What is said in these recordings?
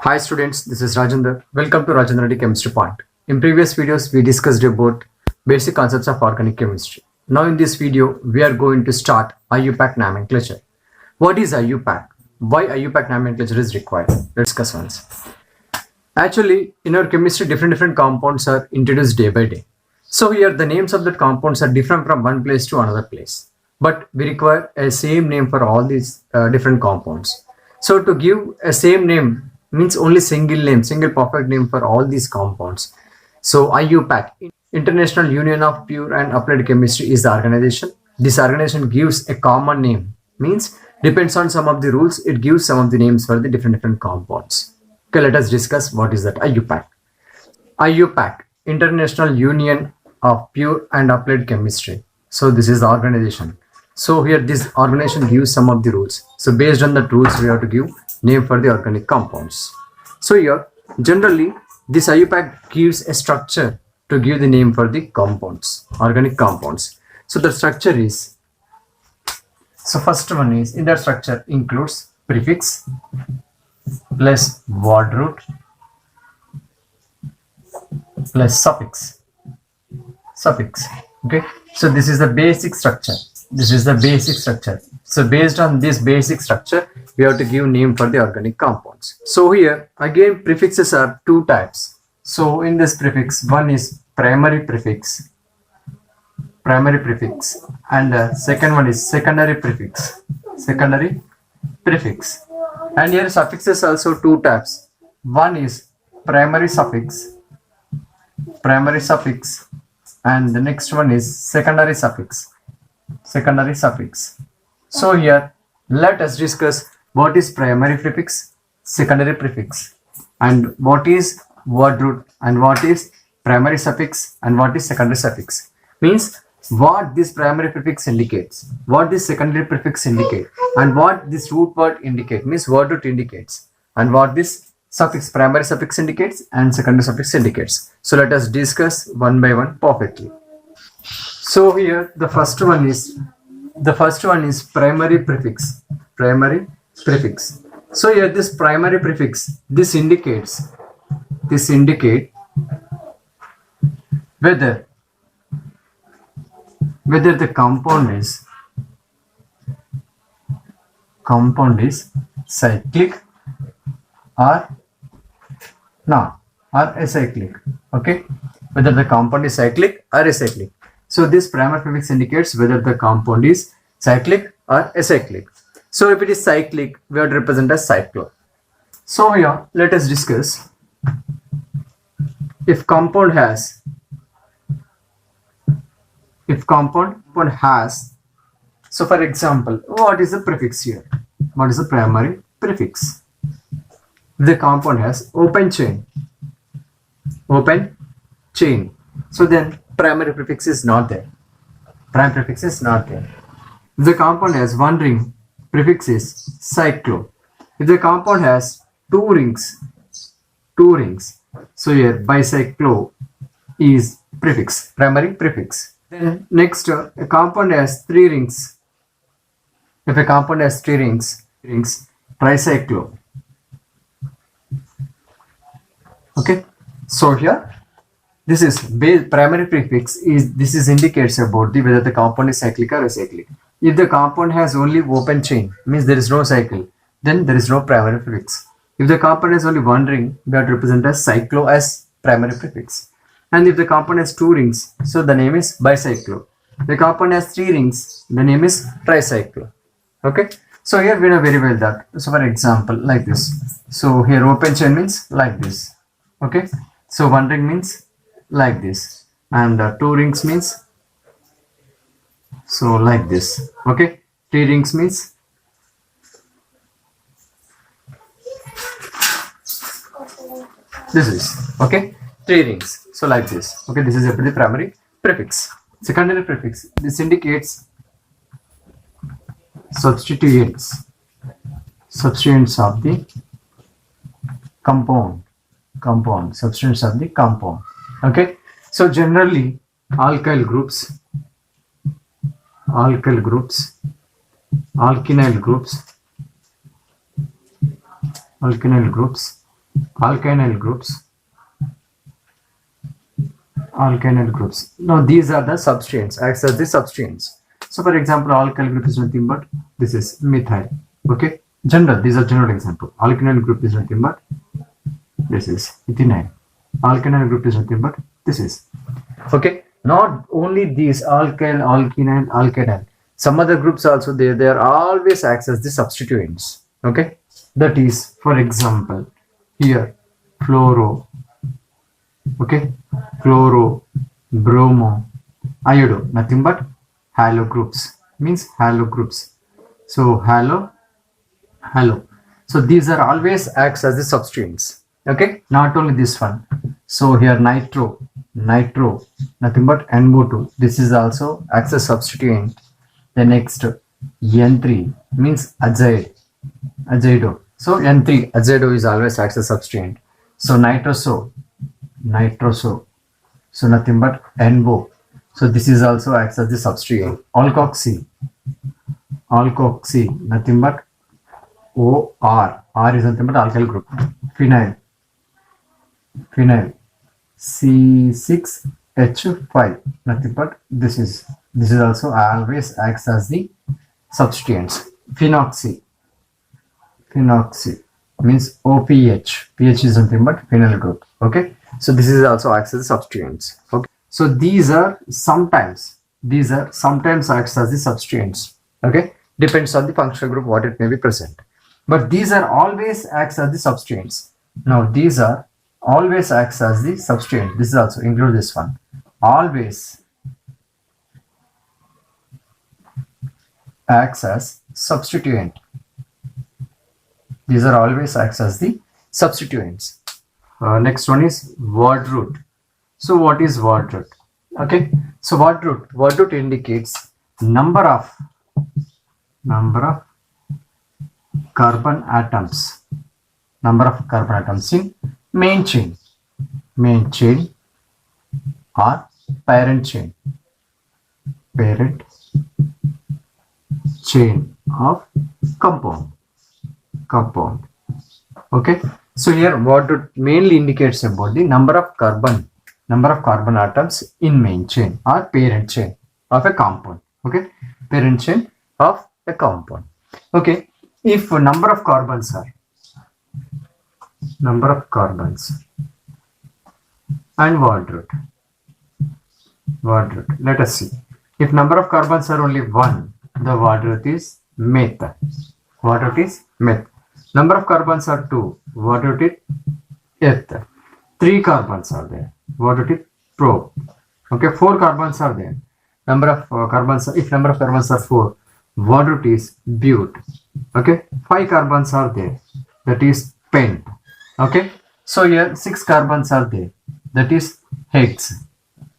Hi students, this is Rajendra. Welcome to Rajendra Chemistry Point. In previous videos, we discussed about basic concepts of organic chemistry. Now in this video, we are going to start IUPAC nomenclature. What is IUPAC? Why IUPAC nomenclature is required? Let's discuss once. Actually, in our chemistry, different compounds are introduced day by day. So here the names of the compounds are different from one place to another place. But we require a same name for all these different compounds. So to give a same name means only single perfect name for all these compounds. So IUPAC, International Union of Pure and Applied Chemistry, is the organization. This organization gives a common name, means depends on some of the rules, it gives some of the names for the different compounds. Okay, let us discuss what is that IUPAC. IUPAC, International Union of Pure and Applied Chemistry. So this is the organization. So here this organization gives some of the rules. So based on that rules, we have to give name for the organic compounds. So here generally this IUPAC gives a structure to give the name for the compounds, organic compounds. So the structure is, so first one is, in that structure includes prefix plus word root plus suffix. Okay, so this is the basic structure. So based on this basic structure, we have to give name for the organic compounds. So here again prefixes are two types. So in this prefix, one is primary prefix, and second one is secondary prefix. And here suffixes also two types. One is primary suffix, and the next one is secondary suffix. So here let us discuss what is primary prefix, secondary prefix, and what is word root, and what is primary suffix, and what is secondary suffix. Means what this primary prefix indicates, what this secondary prefix indicate, and what this root word indicate, means word root indicates, and what this suffix, primary suffix indicates and secondary suffix indicates. So let us discuss one by one perfectly. So here the first one is primary prefix. So here this primary prefix, this indicate whether the compound is cyclic or not, or acyclic. Okay, whether the compound is cyclic or acyclic. So this primary prefix indicates whether the compound is cyclic or acyclic. So if it is cyclic, we have to represent as cyclo. So here let us discuss if compound has, so for example, what is the prefix here? What is the primary prefix? The compound has open chain, so then primary prefix is not there. If the compound has one ring, prefix is cyclo. If the compound has two rings, so here bicyclo is prefix, primary prefix. Then next, a compound has three rings. If a compound has three rings, tricyclo. Okay, so here this is primary prefix is indicates about whether the compound is cyclic or acyclic. If the compound has only open chain, means there is no cycle, then there is no primary prefix. If the compound has only one ring, we have to represent as cyclo as primary prefix. And if the compound has two rings, so the name is bicyclo. If the compound has three rings, the name is tricyclo. Okay, so here we know very well that. So for example, like this. So here open chain means like this. Okay, so one ring means like this, and two rings means so like this. Okay, three rings means this is, okay, three rings, so like this. Okay, this is the primary prefix. Secondary prefix, this indicates substituents of the compound. Okay, so generally alkyl groups, alkyl groups alkynyl groups. Alkynyl groups. Now these are the substrates, acts as the substrates. So for example, alkyl group is nothing but this is methyl. Okay, general. These are general example. Alkynyl group is nothing but this is ethynyl. Alkynyl group is nothing but this is. Okay, not only these alkyl, alkynyl, alkynyl. Some other groups also there. They are always acts as the substituents. Okay, that is for example here fluoro. Okay, fluoro, bromo, iodo, nothing but halo groups, means halo groups. So halo. So these are always acts as the substituents. Okay, not only this one. So here nitro, nothing but NO2. This is also acts as substituent. The next N3 means azido. So N3 azido is always acts as substituent. So nitroso. So nothing but NO. So this is also acts as the substituent. Alkoxy, nothing but OR. R is nothing but alkyl group. Phenyl, C6H5, nothing but this is also always acts as the substituents. Phenoxy means OPH. pH is nothing but phenyl group. Okay, so this is also acts as the substituents. Okay, so these are sometimes acts as the substituents. Okay, depends on the functional group what it may be present, but these are always acts as the substituents. Now these are always acts as the substituent. This is also include this one. Always acts as substituent. These are always acts as the substituents. Next one is word root. So what is word root? Okay, so word root indicates number of carbon atoms in main chain or parent chain of compound. Okay, so here what it mainly indicates about the number of carbon atoms in main chain or parent chain of a compound. Okay, parent chain of a compound. Okay, if number of carbons and word root. Let us see. If number of carbons are only 1, the word root is meth. Number of carbons are 2, word root is eth. 3 carbons are there, word root is pro. Okay, 4 carbons are there. If number of carbons are 4, word root is but. Okay, 5 carbons are there, that is pent. Okay, so here 6 carbons are there, that is hex.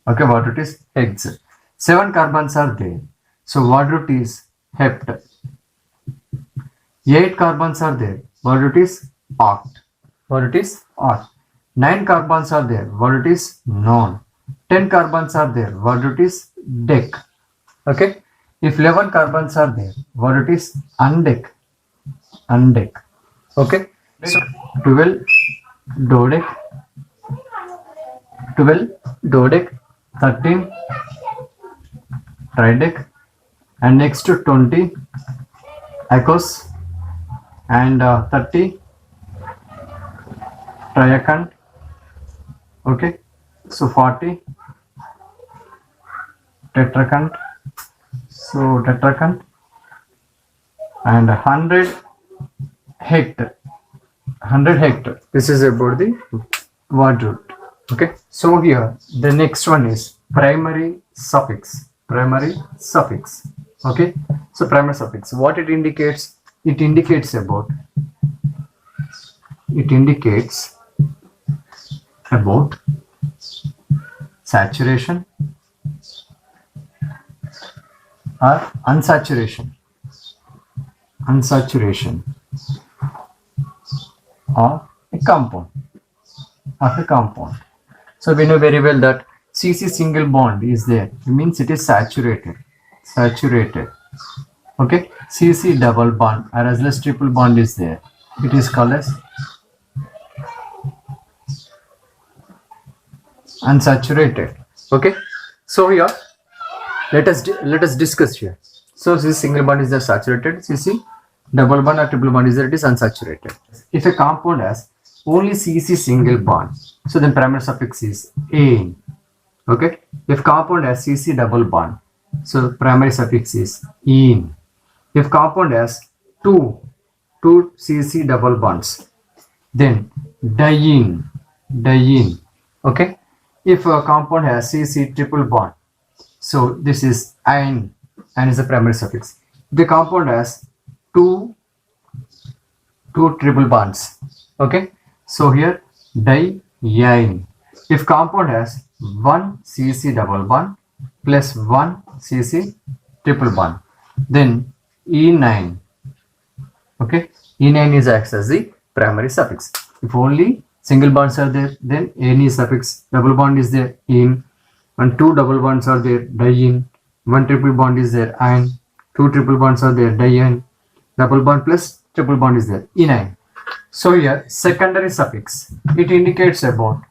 Okay, word root is hex. 7 carbons are there, so word root is hept. 8 carbons are there, word root is oct. 9 carbons are there, word root is non. 10 carbons are there, word root is dec. Okay, if 11 carbons are there, word root is undec. Okay, so 12 dodec, 13 tridec, and next to 20 icos, and 30 triacant. Okay, so 40 tetracant, and 100 hectare. This is about the word root. Okay, so here the next one is primary suffix. Okay, so primary suffix, what it indicates? It indicates about saturation or unsaturation of a compound. So we know very well that CC single bond is there. It means it is saturated. Okay, CC double bond or as well as triple bond is there. It is called as unsaturated. Okay, so here let us discuss here. So this single bond is the saturated, CC double bond or triple bond is that it is unsaturated. If a compound has only CC single bond, so then primary suffix is ane. Okay, if compound has CC double bond, so primary suffix is ene. If compound has two CC double bonds, then diene. Okay, if a compound has CC triple bond, so this is ine is the primary suffix. The compound has two triple bonds. Okay, so here diene. If compound has one CC double bond plus one CC triple bond, then E9. Okay, E9 is acts as the primary suffix. If only single bonds are there, then any suffix, double bond is there, in, and two double bonds are there, diene, one triple bond is there, ine, two triple bonds are there, diene, double bond plus triple bond is there, E9. So here secondary suffix, it indicates about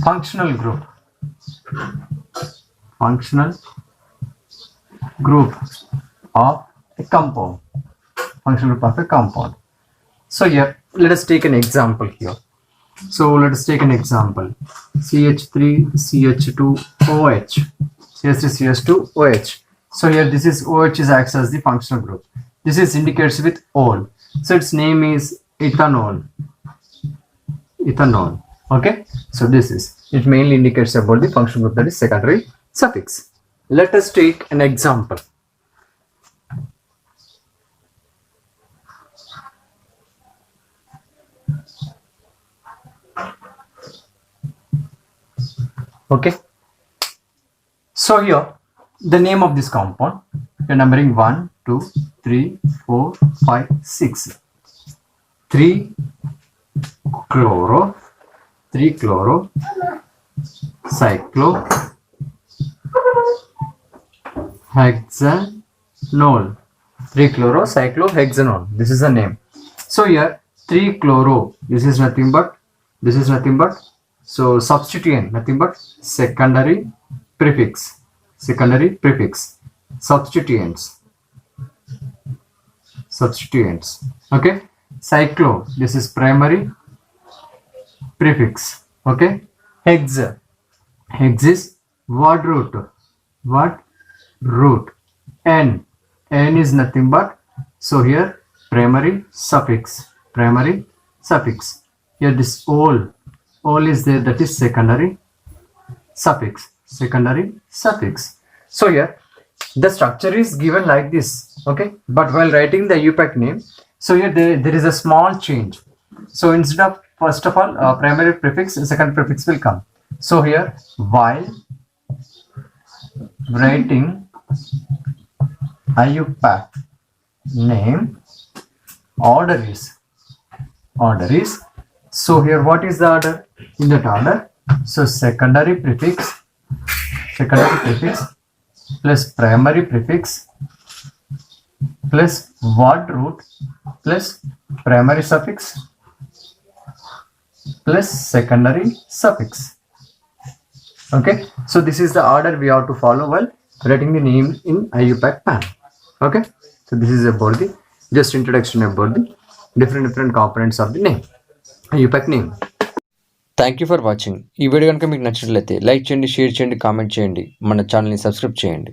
functional group of a compound. So here let us take an example here. So let us take an example, CH3 CH2 OH, CH3 CH2 OH. So here this is OH is acts as the functional group. This is indicates with ol, so its name is ethanol. Okay, so this is, it mainly indicates about the functional group, that is secondary suffix. Let us take an example. Okay, so here the name of this compound, you're numbering 1 2 3 4 5 6, 3 chloro cyclo hexanol, 3 chloro cyclo hexanol, this is the name. So here 3 chloro, this is nothing but so substituent, nothing but secondary prefix, substituents. Okay, cyclo, this is primary prefix. Okay, hex is what root, n is nothing but, so here primary suffix. Here this ol is there, that is secondary suffix. So here the structure is given like this. Okay, but while writing the IUPAC name, so here there is a small change. So instead of first of all primary prefix, second prefix will come. So here while writing IUPAC name, order is, so here what is the order? In that order, so secondary prefix plus primary prefix plus word root plus primary suffix plus secondary suffix. Okay, so this is the order we have to follow while writing the name in IUPAC panel. Okay, so this is about the just introduction about the different components of the name, IUPAC name. Thank you for watching. ఈ video కనుక మీకు నచ్చినట్లయితే like చేయండి, share చేయండి, comment చేయండి, మన ఛానల్ని subscribe చేయండి.